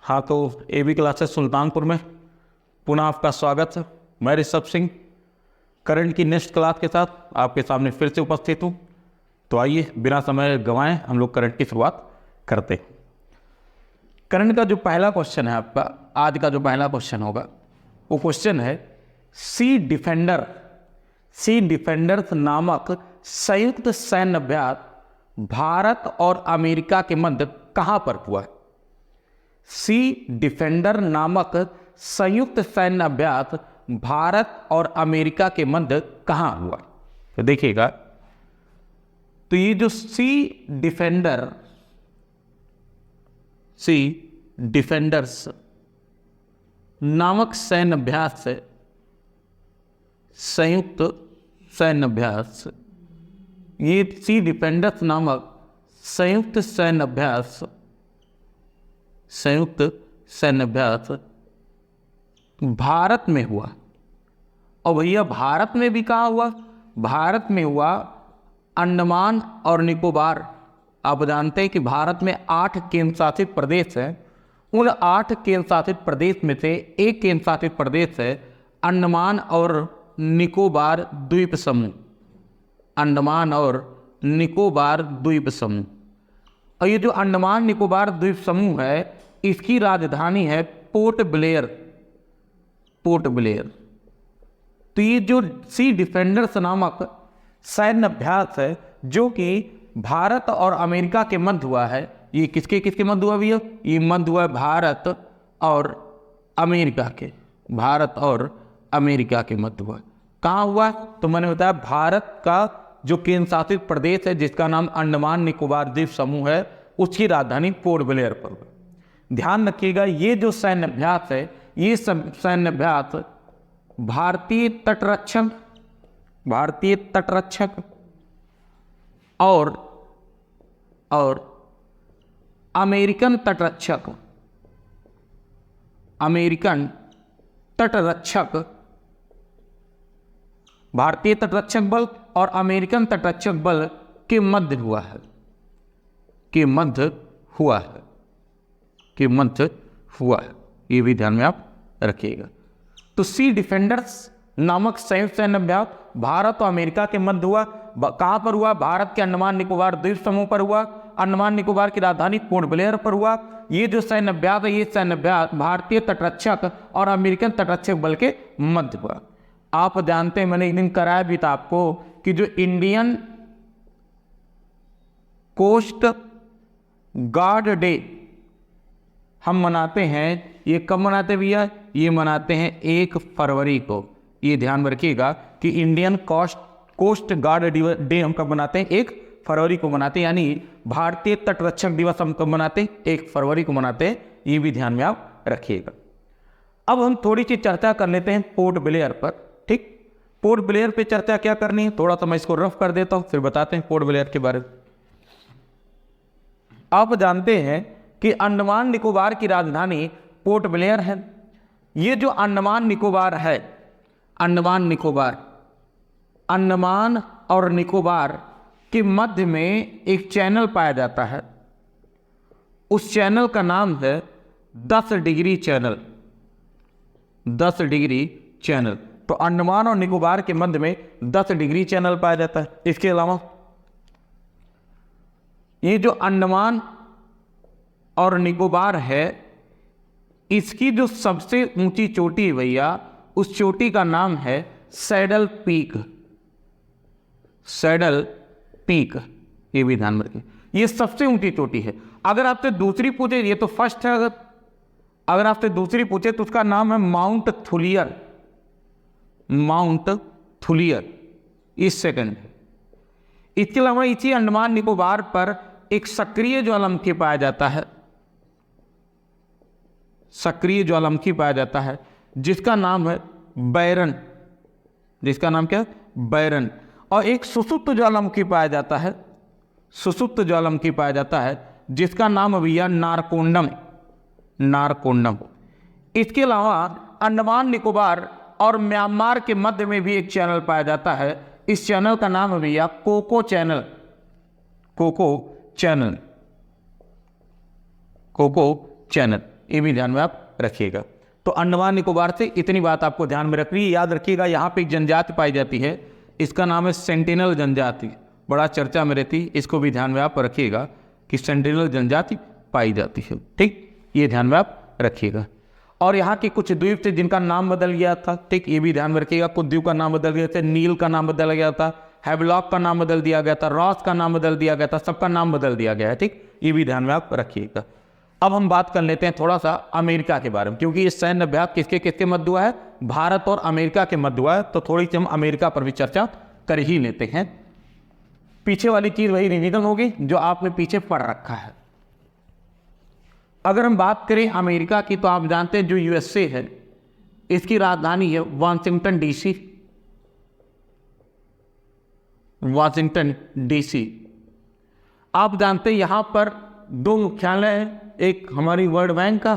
हाँ, तो AB classes Sultanpur में पुनः आपका स्वागत है। मैं ऋषभ सिंह करंट की नेक्स्ट क्लास के साथ आपके सामने फिर से उपस्थित हूँ। तो आइए बिना समय गंवाएं हम लोग करंट की शुरुआत करते हैं। करंट का जो पहला क्वेश्चन है आपका, आज का जो पहला क्वेश्चन होगा वो क्वेश्चन है सी डिफेंडर्स नामक संयुक्त सैन्य अभ्यास भारत और अमेरिका के मध्य कहाँ पर हुआ है? सी डिफेंडर नामक संयुक्त सैन्य अभ्यास भारत और अमेरिका के मध्य कहां हुआ? तो देखिएगा, तो ये जो सी डिफेंडर्स नामक सैन्य अभ्यास है, संयुक्त सैन्य अभ्यास, ये सी डिफेंडर्स नामक संयुक्त सैन्य अभ्यास भारत में हुआ। और भैया भारत में भी कहाँ हुआ? भारत में हुआ अंडमान और निकोबार। आप जानते हैं कि भारत में 8 केंद्र शासित प्रदेश हैं। उन 8 केंद्र शासित प्रदेश में से एक केंद्र शासित प्रदेश है अंडमान और निकोबार द्वीप समूह। अंडमान और निकोबार द्वीप समूह। और ये जो अंडमान निकोबार द्वीप समूह है, इसकी राजधानी है पोर्ट ब्लेयर। तो ये जो सी डिफेंडर्स नामक सैन्य अभ्यास है जो कि भारत और अमेरिका के मध्य हुआ है, ये किसके मध्य हुआ भैया? ये मध्य हुआ भारत और अमेरिका के मध्य हुआ। कहाँ हुआ? तो मैंने बताया भारत का जो केंद्र शासित प्रदेश है जिसका नाम अंडमान निकोबार द्वीप समूह है, उसकी राजधानी पोर्ट ब्लेयर पर हुआ। ध्यान रखिएगा, ये जो सैन्य अभ्यास है, ये सैन्य अभ्यास भारतीय तटरक्षक और अमेरिकन तटरक्षक, भारतीय तटरक्षक बल और अमेरिकन तटरक्षक बल के मध्य हुआ है। ये भी ध्यान में आप रखिएगा। तो सी डिफेंडर्स नामक संयुक्त सैन्य अभ्यास भारत और अमेरिका के मध्य हुआ। कहां पर हुआ? भारत के अंडमान निकोबार द्वीप समूह पर हुआ। अंडमान निकोबार की राजधानी पोर्ट ब्लेयर पर हुआ। ये जो सैन्य अभ्यास है, ये सैन्य अभ्यास भारतीय तटरक्षक और अमेरिकन तटरक्षक बल के मध्य हुआ। आप जानते हैं, मैंने एक दिन कराया भी था आपको कि जो इंडियन कोस्ट गार्ड डे हम मनाते हैं, ये कब मनाते हैं भैया? ये मनाते हैं 1 फरवरी को। ये ध्यान में रखिएगा कि इंडियन कोस्ट गार्ड डे हम कब मनाते हैं? 1 फरवरी को मनाते हैं। यानी भारतीय तटरक्षक दिवस हम कब मनाते हैं? 1 फरवरी को मनाते हैं। ये भी ध्यान में आप रखिएगा। अब हम थोड़ी सी चर्चा कर लेते हैं पोर्ट ब्लेयर पर। ठीक, पोर्ट ब्लेयर पे चर्चा क्या करनी है, थोड़ा सा मैं इसको रफ कर देता हूं, फिर बताते हैं पोर्ट ब्लेयर के बारे में। आप जानते हैं कि अंडमान निकोबार की राजधानी पोर्ट ब्लेयर है। ये जो अंडमान और निकोबार के मध्य में एक चैनल पाया जाता है। उस चैनल का नाम है 10 डिग्री चैनल। तो अंडमान और निकोबार के मध्य में 10 डिग्री चैनल पाया जाता है। इसके अलावा ये जो अंडमान और निकोबार है, इसकी जो सबसे ऊंची चोटी है भैया, उस चोटी का नाम है सैडल पीक। ये भी ध्यान रखें, ये सबसे ऊंची चोटी है। अगर आपसे दूसरी पूछे, ये तो फर्स्ट है, अगर आपसे दूसरी पूछे तो उसका नाम है माउंट थुलियर, इस सेकंड है। इसके अलावा इसी अंडमान निकोबार पर एक सक्रिय ज्वालामुखी पाया जाता है, जिसका नाम है बैरन। बैरन। और एक सुषुप्त ज्वालामुखी पाया जाता है, जिसका नाम भैया नारकोंडम। इसके अलावा अंडमान निकोबार और म्यांमार के मध्य में भी एक चैनल पाया जाता है। इस चैनल का नाम है भैया कोको चैनल। ये भी ध्यान में आप रखिएगा। तो अंडमान निकोबार से इतनी बात आपको ध्यान में रखनी है। याद रखिएगा यहाँ पे एक जनजाति पाई जाती है, इसका नाम है सेंटिनल जनजाति, बड़ा चर्चा में रहती, इसको भी ध्यान में आप रखिएगा कि सेंटिनल जनजाति पाई जाती है। ठीक, ये ध्यान में आप रखिएगा। और यहाँ के कुछ द्वीप थे जिनका नाम बदल गया था। ठीक, ये भी ध्यान में रखिएगा, कुछ द्वीप का नाम बदल गया था, नील का नाम बदल गया था, हैवलॉक का नाम बदल दिया गया था, रॉस का नाम बदल दिया गया था, सबका नाम बदल दिया गया है। ठीक, ये भी ध्यान में आप रखिएगा। अब हम बात कर लेते हैं थोड़ा सा अमेरिका के बारे में, क्योंकि ये सैन्य अभ्यास किसके किसके मध्य हुआ है, भारत और अमेरिका के मध्य हुआ है, तो थोड़ी सी हम अमेरिका पर भी चर्चा कर ही लेते हैं। पीछे वाली चीज वही रिवीजन होगी जो आपने पीछे पढ़ रखा है। अगर हम बात करें अमेरिका की, तो आप जानते हैं जो यूएसए है इसकी राजधानी है वाशिंगटन डीसी। वाशिंगटन डीसी, आप जानते हैं यहां पर दो मुख्यालय हैं, एक हमारी वर्ल्ड बैंक का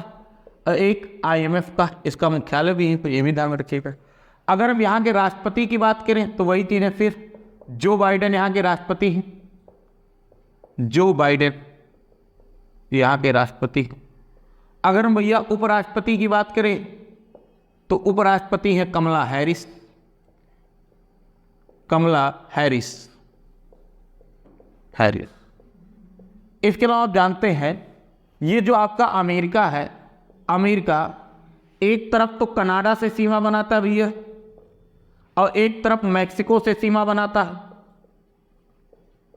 और एक आईएमएफ का, इसका मुख्यालय भी है, तो ये भी ध्यान में रखिएगा। अगर हम यहाँ के राष्ट्रपति की बात करें तो वही चीज़ है, फिर जो बाइडेन यहाँ के राष्ट्रपति हैं, जो बाइडेन यहाँ के राष्ट्रपति। अगर हम भैया उपराष्ट्रपति की बात करें तो उपराष्ट्रपति है कमला हैरिस, कमला हैरिस, हैरिस। इसके अलावा आप जानते हैं ये जो आपका अमेरिका है, अमेरिका एक तरफ तो कनाडा से सीमा बनाता है भैया, और एक तरफ मैक्सिको से सीमा बनाता है।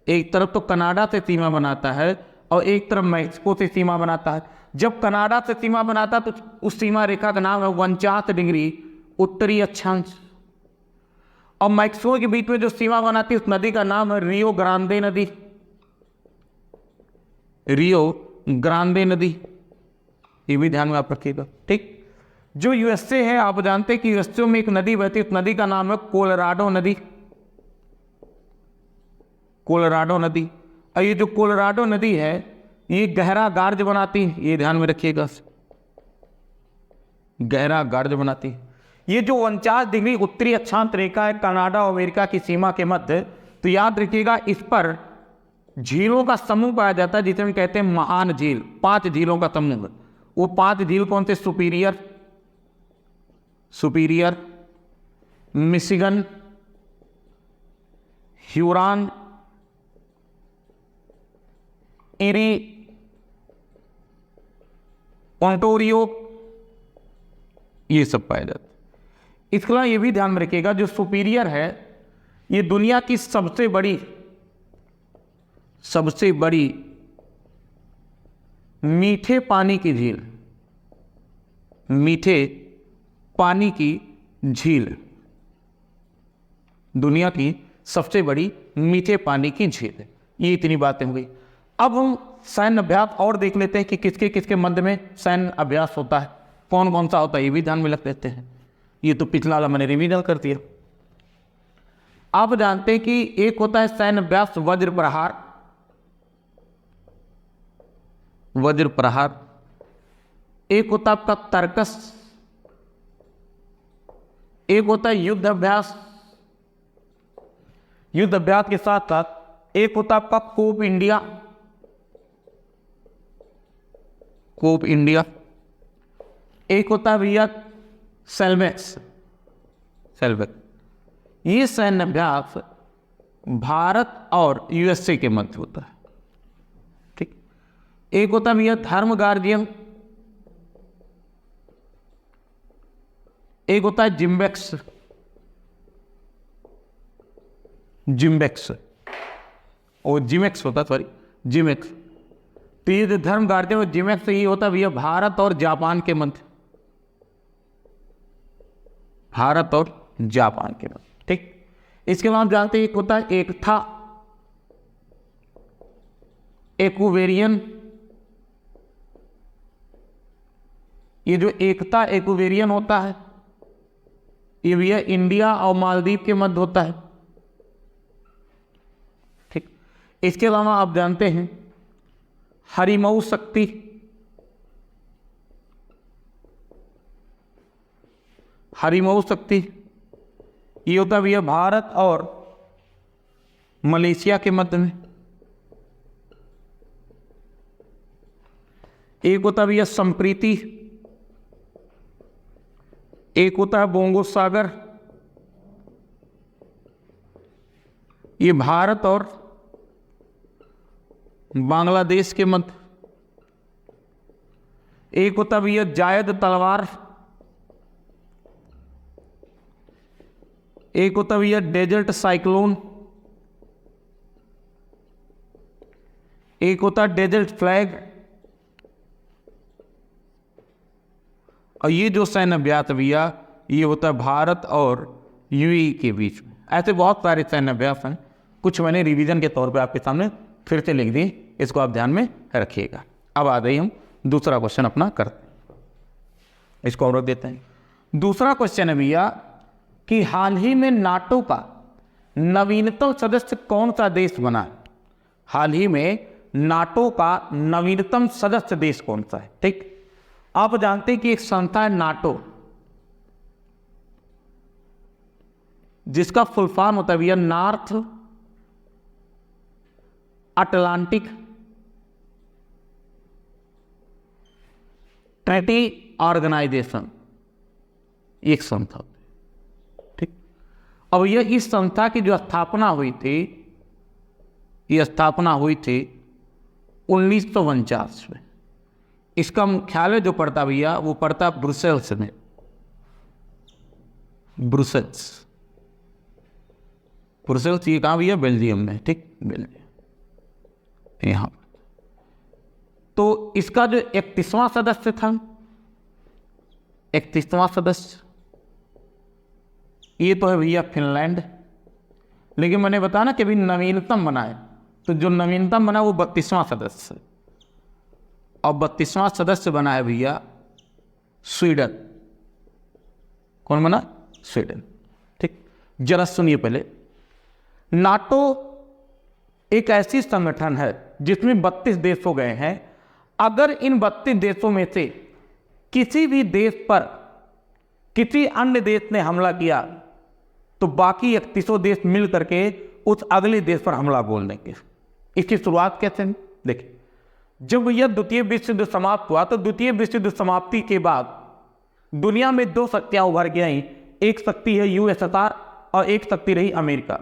एक तरफ तो कनाडा से सीमा बनाता है और एक तरफ मैक्सिको से सीमा बनाता है। जब कनाडा से सीमा बनाता है तो उस सीमा रेखा का नाम है 49 डिग्री उत्तरी अक्षांश, और मैक्सिको के बीच में जो सीमा बनाती है उस नदी का नाम है रियो ग्रांडे नदी, रियो ग्रांडे नदी, ये भी ध्यान में आप रखिएगा। ठीक, जो यूएसए है आप जानते हैं कि यूएसए में एक नदी बहती है, उस नदी का नाम है कोलोराडो नदी, कोलोराडो नदी। और ये जो कोलोराडो नदी है ये गहरा गार्ज बनाती है, ये ध्यान में रखिएगा, गहरा गार्ज बनाती है। ये जो 49 डिग्री उत्तरी अक्षांश रेखा है कनाडा और अमेरिका की सीमा के मध्य, तो याद रखिएगा इस पर झीलों का समूह पाया जाता है जिसे हम कहते हैं महान झील, 5 झीलों का समूह। वो 5 झील कौन से, सुपीरियर, सुपीरियर, मिशिगन, ह्यूरॉन, एरी, ओंटारियो, ये सब पाए जाते हैं। इसके अलावा ये भी ध्यान में रखिएगा जो सुपीरियर है ये दुनिया की सबसे बड़ी मीठे पानी की झील, मीठे पानी की झील, दुनिया की सबसे बड़ी मीठे पानी की झील। ये इतनी बातें हो गई। अब हम सैन्य अभ्यास और देख लेते हैं कि किसके किसके मध्य में सैन्य अभ्यास होता है, कौन कौन सा होता है, ये भी ध्यान में रख लेते हैं। ये तो पिछला वाला मैंने रिवीजन कर दिया। आप जानते हैं कि एक होता है सैन्य अभ्यास वज्र प्रहार, वज्र प्रहार, एक होता है आपका तर्कस, एक होता है युद्ध अभ्यास, युद्ध अभ्यास के साथ साथ एक होता है आपका कोप इंडिया, कोप इंडिया, एक होता है भैया सेल्वेक्स, सेल्वेक्स। ये सैन्य अभ्यास भारत और यूएसए के मध्य होता है। ठीक, एक होता है भैया धर्म गार्जियन, एक होता है जिम्बेक्स, जिम्बेक्स और जिमेक्स होता है, सॉरी जिमेक्स। तो ये जो धर्म गार्जियन और जिमेक्स ये होता है भैया भारत और जापान के मध्य, भारत और जापान के मध्य। ठीक, इसके बाद आप जानते हैं एक होता है एकता, एक्वेरियन। ये जो एकता एक्वेरियन होता है ये भैया इंडिया और मालदीव के मध्य होता है। ठीक, इसके अलावा आप जानते हैं हरिमऊ शक्ति, हरिमऊ शक्ति ये होता है भैया भारत और मलेशिया के मध्य में। एक होता है भैया संप्रीति, एक होता है बोंगो सागर। ये भारत और बांग्लादेश के मध्य। एक होता है भैया जायद तलवार, एक होता है भैया डेजर्ट साइक्लोन, एक होता है डेजर्ट फ्लैग। और ये जो सैन्य अभ्यास भैया ये होता है भारत और यूएई के बीच में। ऐसे बहुत सारे सैन्य अभ्यास हैं, कुछ मैंने रिवीजन के तौर पे आपके सामने फिर से लिख दिए, इसको आप ध्यान में रखिएगा। अब आ गई हम दूसरा क्वेश्चन अपना करते हैं, इसको और रख देते हैं। दूसरा क्वेश्चन है भैया कि हाल ही में नाटो का नवीनतम सदस्य कौन सा देश बना है? हाल ही में नाटो का नवीनतम सदस्य देश कौन सा है? ठीक, आप जानते हैं कि एक संस्था है नाटो, जिसका फुल फॉर्म होता है भैया नॉर्थ अटलांटिक ट्रीटी ऑर्गेनाइजेशन, एक संस्था होती है। ठीक, अब यह इस संस्था की जो स्थापना हुई थी, ये स्थापना हुई थी 1949 में। इसका मुख्यालय जो पड़ता भैया वो पड़ता ब्रुसेल्स में, ब्रुसेल्स। ब्रुसेल्स ये कहाँ भैया? बेल्जियम में। ठीक, बेल्जियम यहाँ। तो इसका जो 31वां सदस्य था, 31वां सदस्य ये तो है भैया फिनलैंड। लेकिन मैंने बताया ना कि अभी नवीनतम बना है, तो जो नवीनतम बना वो 32वां सदस्य, और 32वां सदस्य बना है भैया स्वीडन। कौन बना? स्वीडन। ठीक, जरा सुनिए पहले। नाटो एक ऐसी संगठन है जिसमें 32 देश हो गए हैं। अगर इन 32 देशों में से किसी भी देश पर किसी अन्य देश ने हमला किया तो बाकी 31 देश मिल करके उस अगले देश पर हमला बोल देंगे। इसकी शुरुआत कैसे? देखिए, जब यह द्वितीय विश्व युद्ध समाप्त हुआ तो द्वितीय विश्व युद्ध समाप्ति के बाद दुनिया में 2 शक्तियां उभर के आई। एक शक्ति है यूएसएसआर और एक शक्ति रही अमेरिका।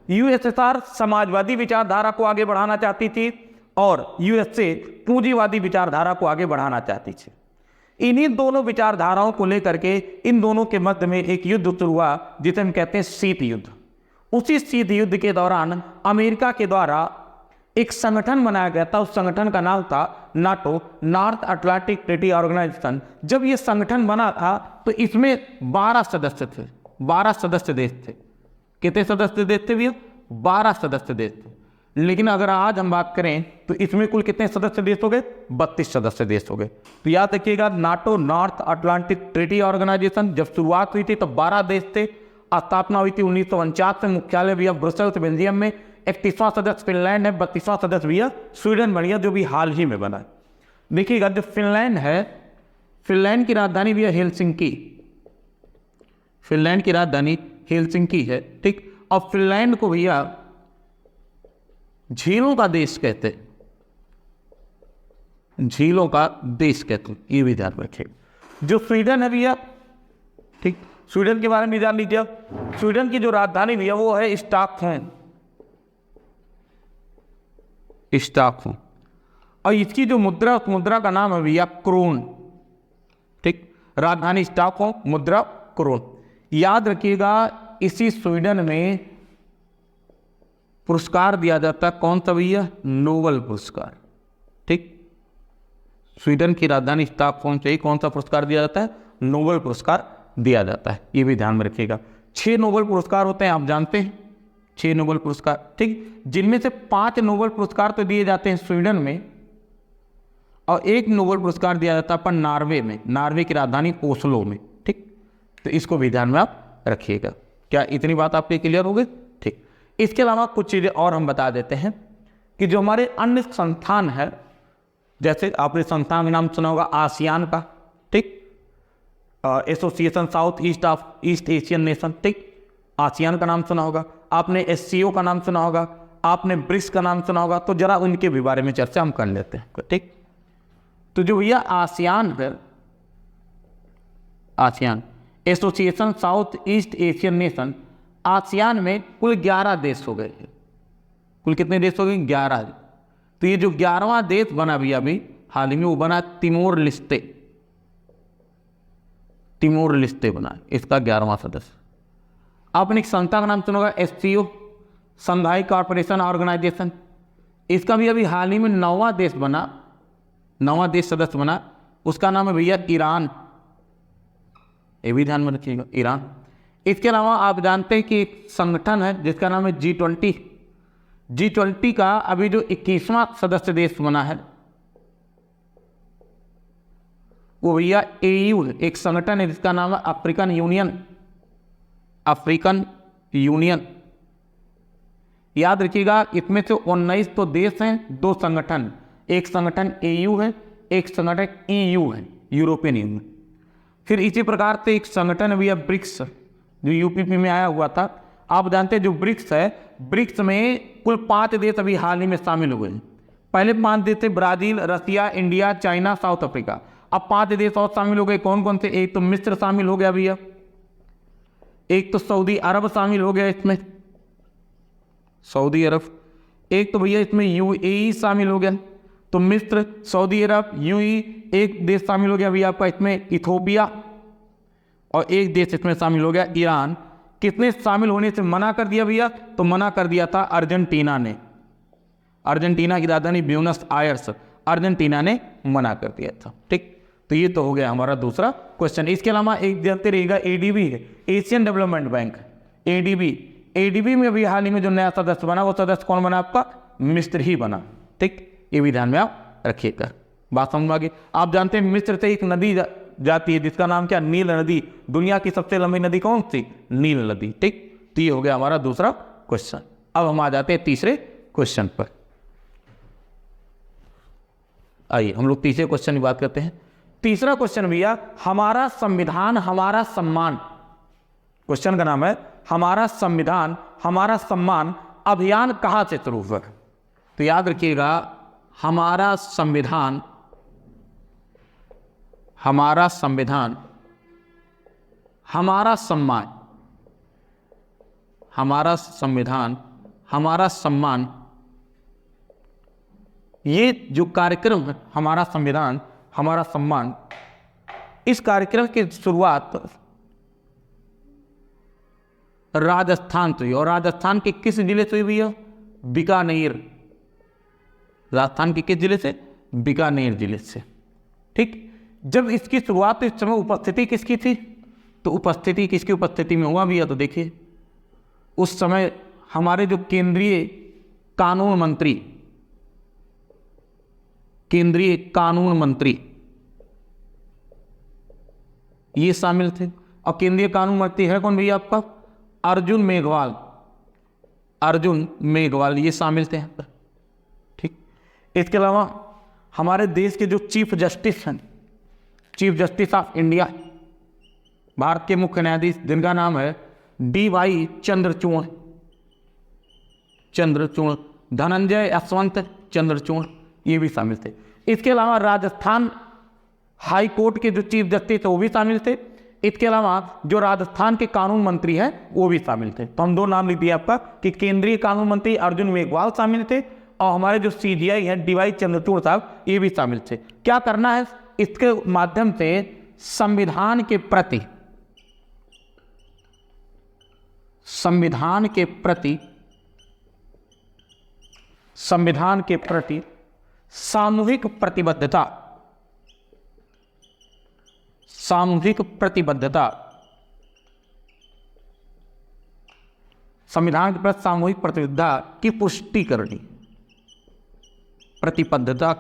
यूएसएसआर समाजवादी विचारधारा को आगे बढ़ाना चाहती थी और यूएसए पूंजीवादी विचारधारा को आगे बढ़ाना चाहती थी। इन्हीं दोनों विचारधाराओं को लेकर के इन दोनों के मध्य में एक युद्ध शुरू हुआ जिसे हम कहते हैं शीत युद्ध। उसी शीत युद्ध के दौरान अमेरिका के द्वारा एक संगठन बनाया गया था, उस संगठन का नाम था NATO, North Atlantic Treaty Organisation. जब ये संगठन बना था तो इसमें 12 सदस्य थे, 12 सदस्य देश थे। कितने सदस्य देश थे भैया? 12 सदस्य देश थे। लेकिन अगर आज हम बात करें तो इसमें कुल कितने सदस्य देश हो गए? 32 सदस्य देश हो गए। तो याद रखिएगा, NATO North Atlantic Treaty Organisation जब शुरुआत हुई थी तो 12 देश थे। स्थापना हुई थी 1949 में। मुख्यालय भैया ब्रुसेल्स बेल्जियम में। 31वां सदस्य फिनलैंड है, 32वां सदस्य भैया स्वीडन बढ़िया, जो भी हाल ही में बना है। देखिएगा, जो फिनलैंड है, फिनलैंड की राजधानी भैया हेलसिंकी। फिनलैंड की राजधानी हेलसिंकी है। ठीक, और फिनलैंड को भैया झीलों का देश कहते हैं, झीलों का देश कहते हैं, ये भी ध्यान रखिए। जो स्वीडन है भैया, ठीक, स्वीडन के बारे में जान लीजिए। स्वीडन की जो राजधानी भैया वो है स्टॉकहोम, स्टॉकहोम। और इसकी जो मुद्रा, उस मुद्रा का नाम है भैया क्रोन। ठीक, राजधानी स्टॉकहोम, मुद्रा क्रोन। याद रखिएगा, इसी स्वीडन में पुरस्कार दिया जाता है, कौन सा भैया? नोबेल पुरस्कार। ठीक, स्वीडन की राजधानी स्टॉकहोम से ही कौन सा पुरस्कार दिया जाता है? नोबेल पुरस्कार दिया जाता है, ये भी ध्यान में रखिएगा। 6 नोबेल पुरस्कार होते हैं, आप जानते हैं, 6 नोबेल पुरस्कार। ठीक, जिनमें से 5 नोबेल पुरस्कार तो दिए जाते हैं स्वीडन में, और 1 नोबेल पुरस्कार दिया जाता है अपन नॉर्वे में, नॉर्वे की राजधानी ओस्लो में। ठीक, तो इसको भी ध्यान में आप रखिएगा। क्या इतनी बात आपके क्लियर हो गई? ठीक, इसके अलावा कुछ चीज़ें और हम बता देते हैं कि जो हमारे अन्य संस्थान है, जैसे आपने संस्थान का नाम सुना होगा आसियान का। ठीक, association south east of east Asian nation. ठीक, आसियान का नाम सुना होगा आपने, एससीओ का नाम सुना होगा आपने, ब्रिक्स का नाम सुना होगा। तो जरा उनके भी बारे में चर्चा हम कर लेते हैं। ठीक, तो जो भैया आसियान है, ASEAN association south east Asian nation, ASEAN में कुल 11 देश हो गए। कुल कितने देश हो गए? 11। तो ये जो 11वां देश बना भैया अभी हाल ही में, वो बना तिमोर लिस्ते। तिमोर लिस्ते बना, इसका 11वां सदस्य। आपने एक संस्था का नाम सुना होगा, SCO, संघाई कॉर्पोरेशन ऑर्गेनाइजेशन। इसका भी अभी हाल ही में 9वां देश बना, 9वां देश सदस्य बना। उसका नाम है भैया ईरान। ये भी ध्यान में रखिएगा, ईरान। इसके अलावा आप जानते हैं कि एक संगठन है जिसका नाम है G20। G20 का अभी जो 21वां सदस्य देश बना है वो भैया AU है। एक संगठन है जिसका नाम है अफ्रीकन यूनियन। अफ्रीकन यूनियन, याद रखिएगा। इसमें से 19 तो देश हैं, 2 संगठन। एक संगठन AU है, एक संगठन EU है, यूरोपियन यूनियन। फिर इसी प्रकार से एक संगठन भैया ब्रिक्स, जो UPP में आया हुआ था। आप जानते हैं जो ब्रिक्स है, ब्रिक्स में कुल 5 देश अभी हाल ही में शामिल हुए हैं। पहले 5 देश थे, ब्राजील, रसिया, इंडिया, चाइना, साउथ अफ्रीका। अब 5 देश और शामिल हो गए। कौन कौन से? एक तो मिस्र शामिल हो गया भैया, एक तो सऊदी अरब शामिल हो गया इसमें, सऊदी अरब। एक तो भैया इसमें UAE शामिल हो गया। तो मिस्र, सऊदी अरब, UAE, एक देश शामिल हो गया भैया आपका इसमें इथोपिया, और एक देश इसमें शामिल हो गया ईरान। कितने शामिल होने से मना कर दिया भैया? तो मना कर दिया था अर्जेंटीना ने। अर्जेंटीना की राजधानी ब्यूनस आयर्स, अर्जेंटीना ने मना कर दिया था। ठीक, तो ये तो हो गया हमारा दूसरा क्वेश्चन। इसके अलावा एक जानते रहेगा ADB है, एशियन डेवलपमेंट बैंक, ADB में अभी हाल ही में जो नया सदस्य बना, वो सदस्य कौन बना आपका? मिस्र ही बना। ठीक, ये भी ध्यान में आप रखिएगा। बात समझ में आ गई। आप जानते हैं मिस्र से एक नदी जाती है जिसका नाम क्या? नील नदी। दुनिया की सबसे लंबी नदी कौन सी? नील नदी। ठीक, तो ये हो गया हमारा दूसरा क्वेश्चन। अब हम आ जाते हैं तीसरे क्वेश्चन पर। आइए हम लोग तीसरे क्वेश्चन की बात करते हैं। तीसरा क्वेश्चन भैया, हमारा संविधान हमारा सम्मान। क्वेश्चन का नाम है हमारा संविधान हमारा सम्मान अभियान कहां से शुरू हुआ? तो याद रखिएगा, हमारा संविधान हमारा संविधान हमारा सम्मान, हमारा संविधान हमारा सम्मान, ये जो कार्यक्रम है हमारा संविधान हमारा सम्मान, इस कार्यक्रम की शुरुआत राजस्थान से हुई। और राजस्थान के किस जिले से हुई भैया? बीकानेर। राजस्थान के किस जिले से? बीकानेर जिले से। ठीक, जब इसकी शुरुआत इस समय उपस्थिति किसकी थी? तो उपस्थिति किसकी उपस्थिति में हुआ भैया? तो देखिए, उस समय हमारे जो केंद्रीय कानून मंत्री, केंद्रीय कानून मंत्री ये शामिल थे। और केंद्रीय कानून मंत्री है कौन भैया आपका? अर्जुन मेघवाल। अर्जुन मेघवाल ये शामिल थे यहाँ पर। ठीक, इसके अलावा हमारे देश के जो चीफ जस्टिस हैं, chief justice of India, Bharat के मुख्य न्यायाधीश, जिनका नाम है DY चंद्रचूड़, धनंजय यशवंत चंद्रचूड़, ये भी शामिल थे। इसके अलावा राजस्थान हाई कोर्ट के जो चीफ जस्टिस थे वो भी शामिल थे। इसके अलावा जो राजस्थान के कानून मंत्री हैं वो भी शामिल थे। तो हम 2 नाम लिख दिए आपका कि केंद्रीय कानून मंत्री अर्जुन मेघवाल शामिल थे, और हमारे जो CJI हैं DY चंद्रचूड़ साहब ये भी शामिल थे। क्या करना है? इसके माध्यम से संविधान के प्रति सामूहिक प्रतिबद्धता संविधान के प्रति सामूहिक प्रतिबद्धता की पुष्टि करनी, प्रतिबद्धता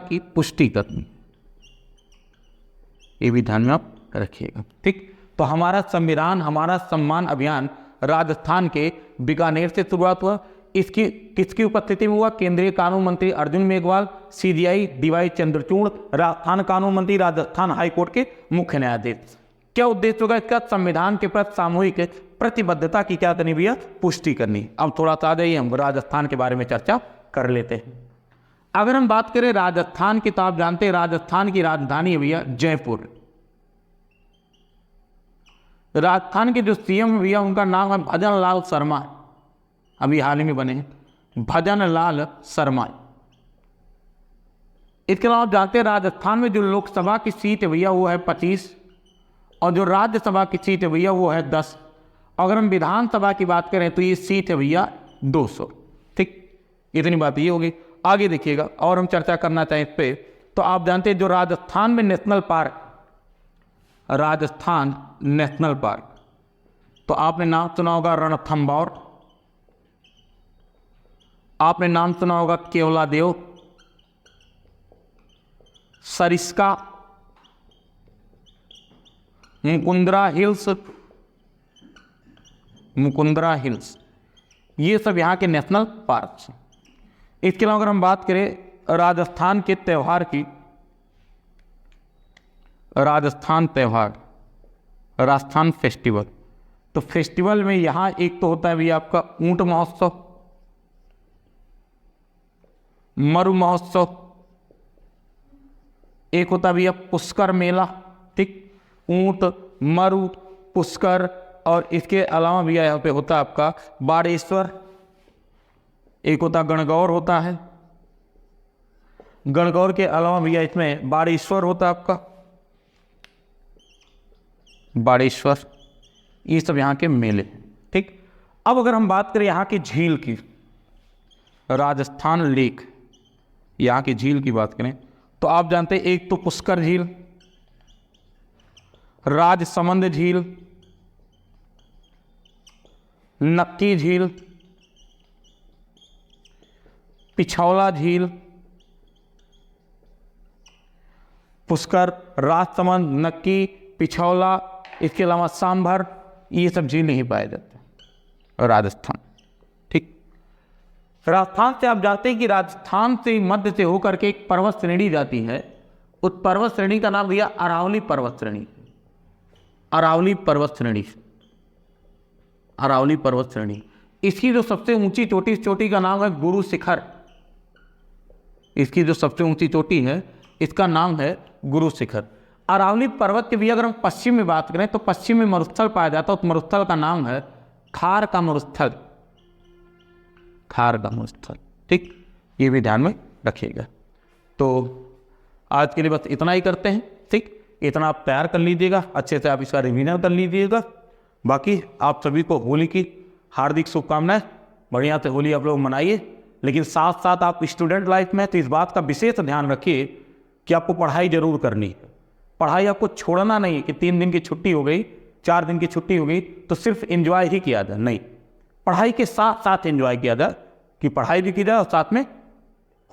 की पुष्टि करनी, ये भी ध्यान में आप रखिएगा। ठीक, तो हमारा संविधान हमारा सम्मान अभियान राजस्थान के बीकानेर से शुरुआत हुआ। इसकी किसकी उपस्थिति में हुआ? केंद्रीय कानून मंत्री अर्जुन मेघवाल, CJI DY चंद्रचूड़, राजस्थान कानून मंत्री, राजस्थान हाईकोर्ट के मुख्य न्यायाधीश। क्या उद्देश्य होगा इसका? संविधान के प्रति सामूहिक प्रतिबद्धता की क्या करनी भैया? पुष्टि करनी। अब थोड़ा सा आ जाइए, हम राजस्थान के बारे में चर्चा कर लेते हैं। अगर हम बात करें राजस्थान की, तो आप जानते हैं राजस्थान की राजधानी है भैया जयपुर। राजस्थान के जो सीएम है भैया उनका नाम है भजन लाल शर्मा, अभी हाल ही में बने हैं भजन लाल शर्मा। इसके अलावा आप जानते हैं राजस्थान में जो लोकसभा की सीट है भैया वो है 25 और जो राज्यसभा की सीट है भैया वो है 10। अगर हम विधानसभा की बात करें तो ये सीट है भैया 200। ठीक, इतनी बात ये होगी। आगे देखिएगा और हम चर्चा करना चाहें इस पर, तो आप जानते हैं जो राजस्थान में national park, Rajasthan national park, तो आपने नाम सुना होगा रणथंभौर, आपने नाम सुना होगा केवलादेव, सरिस्का, मुकुंदरा हिल्स, मुकुंदरा हिल्स, ये सब यहाँ के नेशनल पार्क हैं। इसके अलावा अगर हम बात करें राजस्थान के त्यौहार की, राजस्थान त्यौहार, राजस्थान फेस्टिवल, तो फेस्टिवल में यहाँ एक तो होता है भैया आपका ऊंट महोत्सव, मरु महोत्सव, एक होता है भैया पुष्कर मेला। ठीक, ऊंट, मरु, पुष्कर, और इसके अलावा भैया यहाँ पे होता है आपका बाड़ेश्वर, एक होता गणगौर होता है, गणगौर के अलावा भैया इसमें बाड़ेश्वर होता है आपका, बाड़ेश्वर, ये सब यहाँ के मेले। ठीक, अब अगर हम बात करें यहाँ की झील की, राजस्थान लेक, यहाँ की झील की बात करें तो आप जानते हैं एक तो पुष्कर झील, राजसमंद झील, नक्की झील, पिछौला झील, पुष्कर, राजसमंद, नक्की, पिछौला, इसके अलावा सांभर, ये सब झील नहीं पाए जाते राजस्थान। ठीक, राजस्थान से आप जानते हैं कि राजस्थान से मध्य से होकर के एक पर्वत श्रेणी जाती है, उस पर्वत श्रेणी का नाम भैया अरावली पर्वत श्रेणी, अरावली पर्वत श्रेणी, अरावली पर्वत श्रेणी। इसकी जो सबसे ऊंची चोटी, इस चोटी का नाम है गुरु शिखर, इसकी जो सबसे ऊंची चोटी है इसका नाम है गुरु शिखर। अरावली पर्वत के भी अगर हम पश्चिम में बात करें तो पश्चिम में मरुस्थल पाया जाता है, उस मरुस्थल का नाम है खार का मरुस्थल, खार का मरुस्थल। ठीक, ये भी ध्यान में रखिएगा। तो आज के लिए बस इतना ही करते हैं। ठीक, इतना आप तैयार कर लीजिएगा, अच्छे से आप इसका रिवीजन कर लीजिएगा। बाकी आप सभी को होली की हार्दिक शुभकामनाएं, बढ़िया से होली आप लोग मनाइए, लेकिन साथ साथ आप स्टूडेंट लाइफ में तो इस बात का विशेष ध्यान रखिए कि आपको पढ़ाई जरूर करनी है। पढ़ाई आपको छोड़ना नहीं है कि 3 दिन की छुट्टी हो गई, 4 दिन की छुट्टी हो गई तो सिर्फ एंजॉय ही किया जाए, नहीं, पढ़ाई के साथ साथ एंजॉय किया जाए, कि पढ़ाई भी की जाए और साथ में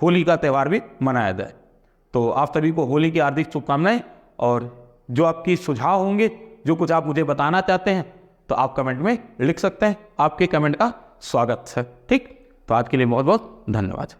होली का त्यौहार भी मनाया जाए। तो आप सभी को होली की हार्दिक शुभकामनाएं, और जो आपकी सुझाव होंगे, जो कुछ आप मुझे बताना चाहते हैं तो आप कमेंट में लिख सकते हैं, आपके कमेंट का स्वागत है। ठीक, तो आज के लिए बहुत बहुत धन्यवाद।